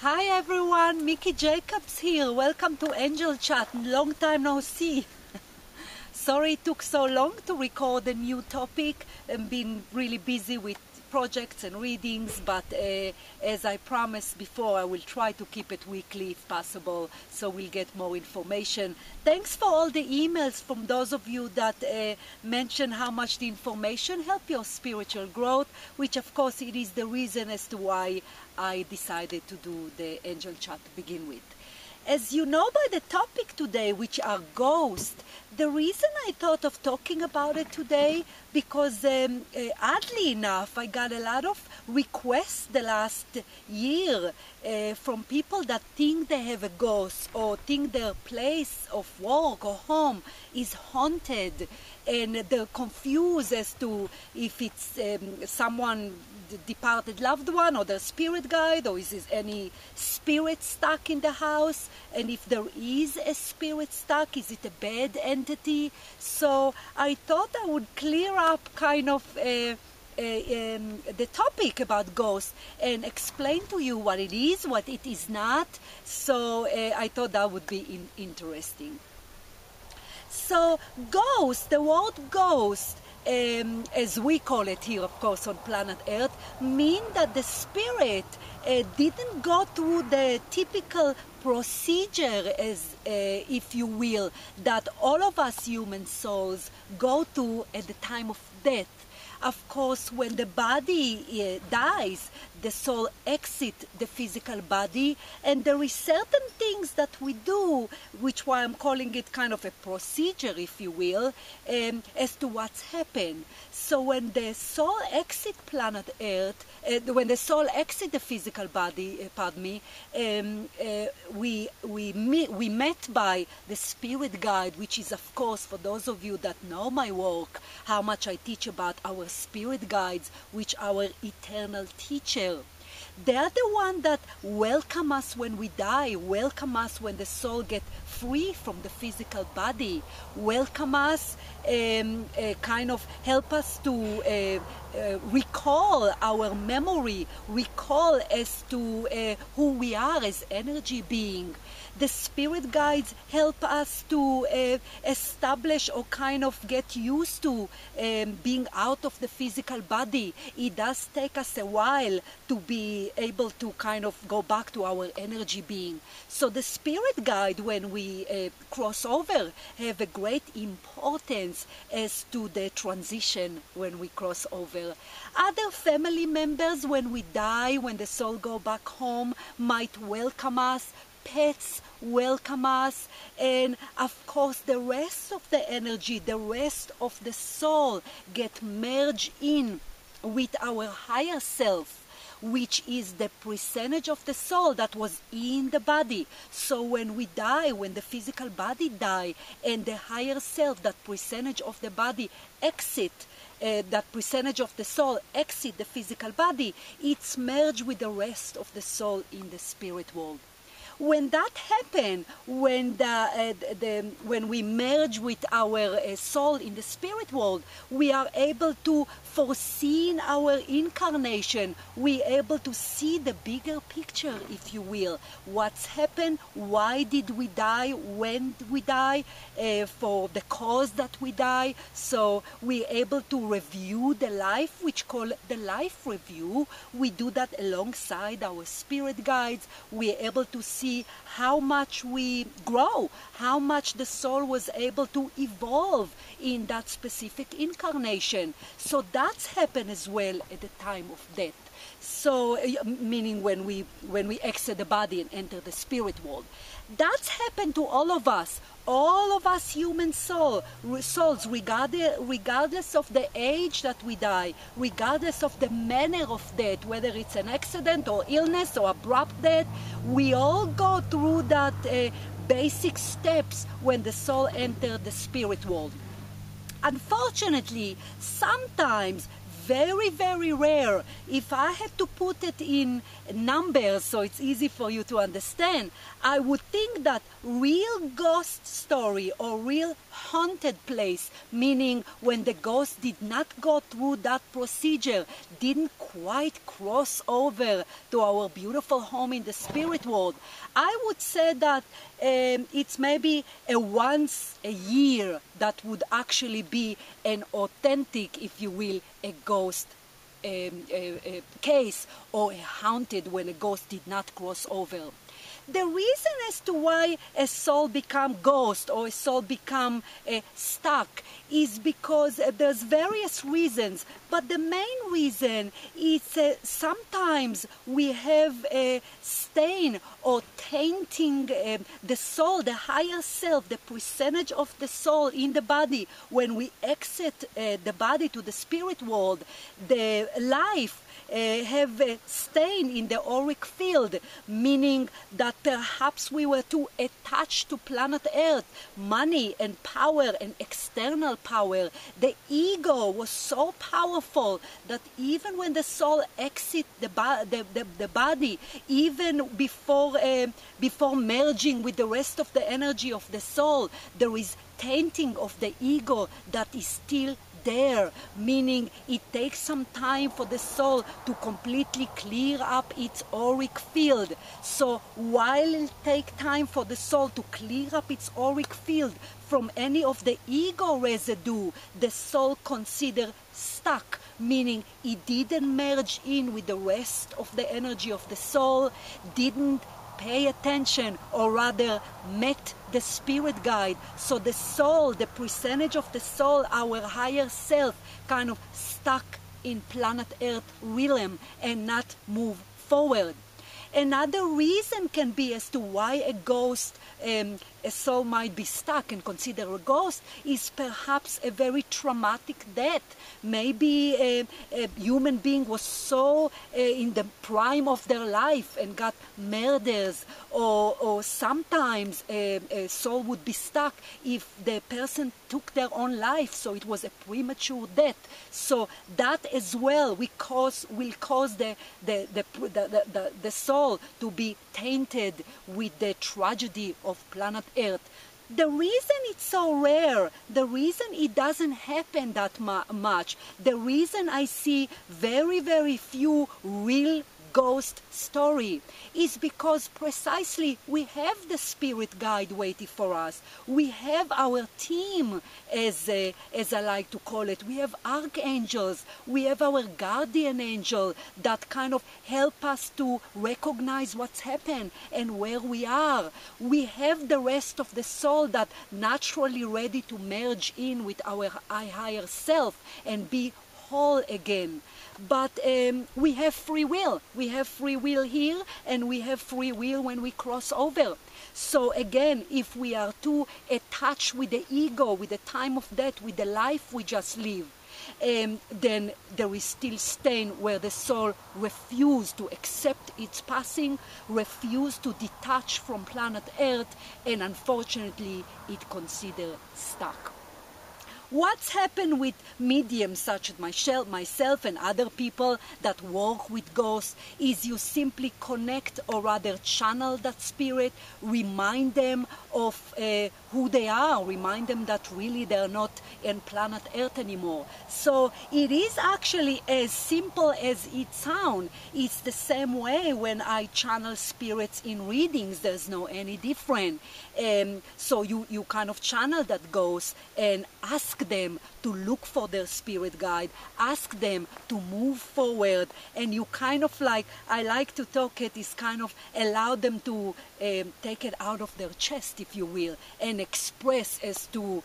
Hi everyone, Miki Jacobs here. Welcome to Angel Chat. Long time no see. Sorry it took so long to record a new topic. I've been really busy with projects and readings, but as I promised before, I will try to keep it weekly if possible, so we'll get more information. Thanks for all the emails from those of you that mention how much the information help your spiritual growth, which of course it is the reason as to why I decided to do the Angel Chat to begin with. As you know by the topic today, which are ghosts, the reason I thought of talking about it today, because oddly enough, I got a lot of requests the last year from people that think they have a ghost or think their place of work or home is haunted, and they're confused as to if it's someone departed loved one or their spirit guide, or is there any spirit stuck in the house, and if there is a spirit stuck, is it a bad entity? So I thought I would clear up kind of the topic about ghosts and explain to you what it is, what it is not. So I thought that would be interesting. So ghost, the word ghost, as we call it here, of course, on planet Earth, mean that the spirit didn't go through the typical procedure, as if you will, that all of us human souls go through at the time of death. Of course, when the body dies, the soul exits the physical body, and there is certain things that we do, which why I'm calling it kind of a procedure, if you will, as to what's happened. So when the soul exits planet Earth, when the soul exits the physical body, we met by the spirit guide, which is, of course, for those of you that know my work, how much I teach about our spirit guides, which our eternal teacher. They are the one that welcome us when we die, welcome us when the soul gets free from the physical body, welcome us, kind of help us to recall our memory, recall as to who we are as energy being. The spirit guides help us to establish or kind of get used to being out of the physical body. It does take us a while to be able to kind of go back to our energy being. So the spirit guide, when we cross over, have a great importance as to the transition when we cross over. Other family members, when we die, when the soul go back home, might welcome us. Pets welcome us, and of course the rest of the energy, the rest of the soul get merged in with our higher self, which is the percentage of the soul that was in the body. So when we die, when the physical body die, and the higher self, that percentage of the body exit, that percentage of the soul exit the physical body, it's merged with the rest of the soul in the spirit world. When that happens, when we merge with our soul in the spirit world, we are able to foresee our incarnation. We are able to see the bigger picture, if you will. What's happened? Why did we die? When did we die? For the cause that we die. So we are able to review the life, which call the life review. We do that alongside our spirit guides. We are able to see how much we grow, how much the soul was able to evolve in that specific incarnation. So that's happened as well at the time of death. So, meaning when we exit the body and enter the spirit world. That's happened to all of us human souls, regardless of the age that we die, regardless of the manner of death, whether it's an accident or illness or abrupt death, we all go through that basic steps when the soul enters the spirit world. Unfortunately, sometimes, very, very rare. If I had to put it in numbers so it's easy for you to understand, I would think that real ghost story or real haunted place, meaning when the ghost did not go through that procedure, didn't quite cross over to our beautiful home in the spirit world, I would say that it's maybe a once a year that would actually be an authentic, if you will, a ghost a case, or a haunted when a ghost did not cross over. The reason as to why a soul become ghost or a soul become stuck is because there's various reasons, but the main reason is sometimes we have a stain or tainting the soul, the higher self, the percentage of the soul in the body. When we exit the body to the spirit world, the life have a stain in the auric field, meaning that perhaps we were too attached to planet Earth, money and power and external power. The ego was so powerful that even when the soul exits the body, even before merging with the rest of the energy of the soul, there is tainting of the ego that is still there, meaning it takes some time for the soul to completely clear up its auric field. So while it takes time for the soul to clear up its auric field from any of the ego residue, the soul considered stuck, meaning it didn't merge in with the rest of the energy of the soul, didn't pay attention, or rather met the spirit guide. So the soul, the percentage of the soul, our higher self, kind of stuck in planet Earth realm and not move forward. Another reason can be as to why a ghost, a soul might be stuck and consider a ghost, is perhaps a very traumatic death. Maybe a human being was so in the prime of their life and got murders, or sometimes a soul would be stuck if the person took their own life, so it was a premature death. So that as well will cause the soul to be tainted with the tragedy of planet Earth. The reason it's so rare, the reason it doesn't happen that much, the reason I see very, very few real ghost story is because precisely we have the spirit guide waiting for us. We have our team, as I like to call it. We have archangels. We have our guardian angel that kind of help us to recognize what's happened and where we are. We have the rest of the soul that naturally ready to merge in with our higher self and be whole again. But we have free will. We have free will here, and we have free will when we cross over. So again, if we are too attached with the ego, with the time of death, with the life we just live, then there is still stain where the soul refused to accept its passing, refused to detach from planet Earth, and unfortunately it considered stuck. What's happened with mediums such as myself and other people that work with ghosts is you simply connect, or rather channel that spirit, remind them of who they are, remind them that really they're not in planet Earth anymore. So it is actually as simple as it sounds. It's the same way when I channel spirits in readings. There's no any different. So you kind of channel that ghost and ask them to look for their spirit guide, ask them to move forward, and you kind of like, I like to talk it, is kind of allow them to take it out of their chest, if you will, and express as to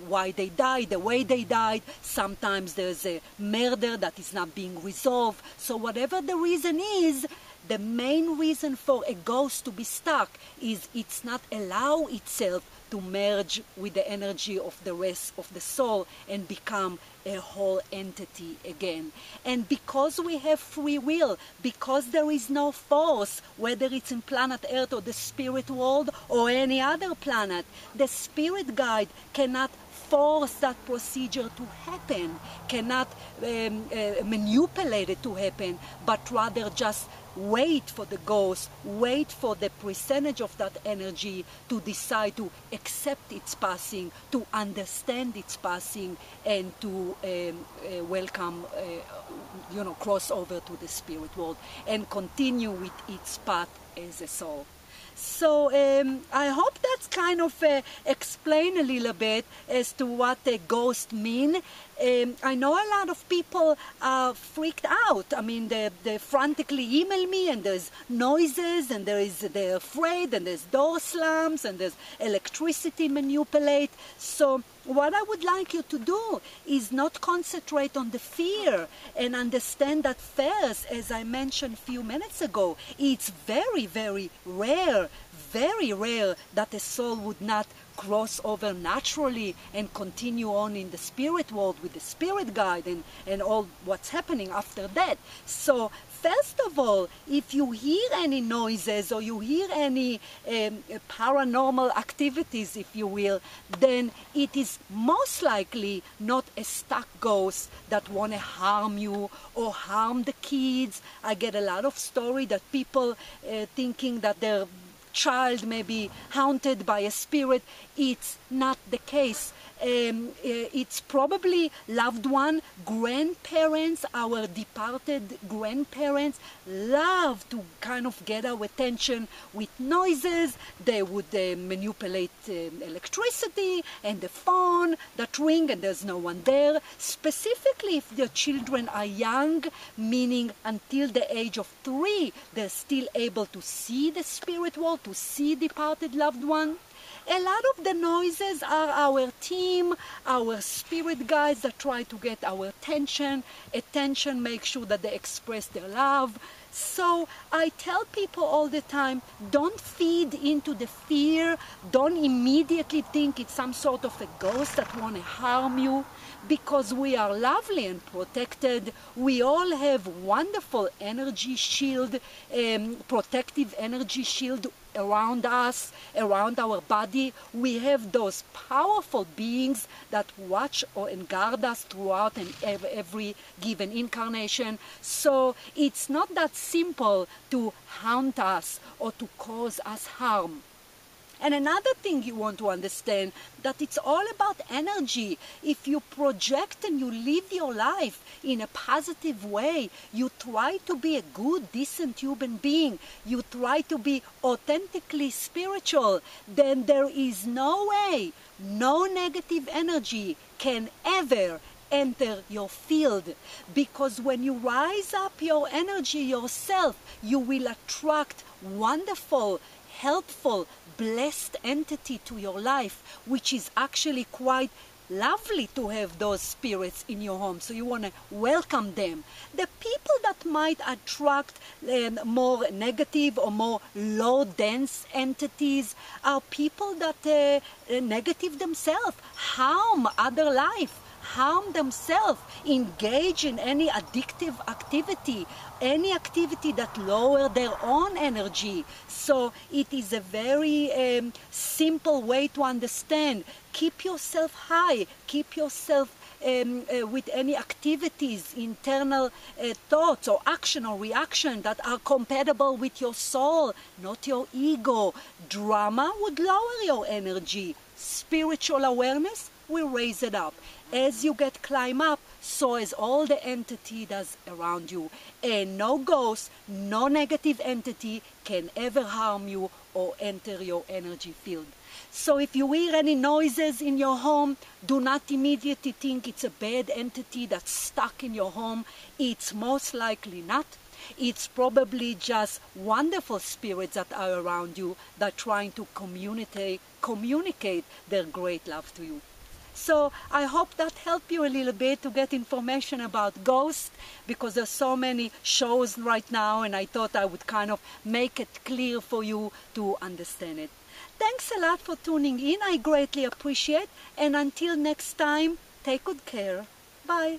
why they died, the way they died. Sometimes there's a murder that is not being resolved. So whatever the reason is, the main reason for a ghost to be stuck is it's not allow itself to merge with the energy of the rest of the soul and become a whole entity again. And because we have free will, because there is no force, whether it's in planet Earth or the spirit world or any other planet, the spirit guide cannot force that procedure to happen, cannot manipulate it to happen, but rather just wait for the ghost, wait for the percentage of that energy to decide to accept its passing, to understand its passing, and to welcome, cross over to the spirit world and continue with its path as a soul. So I hope that's kind of explain a little bit as to what a ghost mean. I know a lot of people are freaked out. I mean, they frantically email me, and there's noises, and they're afraid, and there's door slams, and there's electricity manipulate. So what I would like you to do is not concentrate on the fear and understand that first, as I mentioned a few minutes ago, it's very, very rare that a soul would not cross over naturally and continue on in the spirit world with the spirit guide and all what's happening after that. So first of all, if you hear any noises or you hear any paranormal activities, if you will, then it is most likely not a stuck ghost that want to harm you or harm the kids. I get a lot of story that people thinking that their child may be haunted by a spirit. It's not the case. It's probably loved one, grandparents, our departed grandparents love to kind of get our attention with noises. They would manipulate electricity and the phone that ring and there's no one there. Specifically if the children are young, meaning until the age of 3, they're still able to see the spirit world, to see departed loved one. A lot of the noises are our team, our spirit guides that try to get our attention, make sure that they express their love. So I tell people all the time, don't feed into the fear, don't immediately think it's some sort of a ghost that want to harm you, because we are lovely and protected. We all have wonderful energy shield, protective energy shield around us, around our body. We have those powerful beings that watch and guard us throughout and every given incarnation. So it's not that simple to haunt us or to cause us harm. And another thing you want to understand, that it's all about energy. If you project and you live your life in a positive way, you try to be a good, decent human being, you try to be authentically spiritual, then there is no way, no negative energy can ever enter your field. Because when you rise up your energy yourself, you will attract wonderful, helpful, blessed entity to your life, which is actually quite lovely to have those spirits in your home. So you want to welcome them. The people that might attract more negative or more low dense entities are people that negative themselves, harm other life, harm themselves, engage in any addictive activity, any activity that lower their own energy. So it is a very simple way to understand. Keep yourself high, keep yourself with any activities, internal thoughts or action or reaction that are compatible with your soul, not your ego. Drama would lower your energy. Spiritual awareness will raise it up. As you climb up, so as all the entity does around you. And no ghost, no negative entity can ever harm you or enter your energy field. So if you hear any noises in your home, do not immediately think it's a bad entity that's stuck in your home. It's most likely not. It's probably just wonderful spirits that are around you that are trying to communicate their great love to you. So I hope that helped you a little bit to get information about ghosts, because there's so many shows right now, and I thought I would kind of make it clear for you to understand it. Thanks a lot for tuning in. I greatly appreciate. And until next time, take good care. Bye.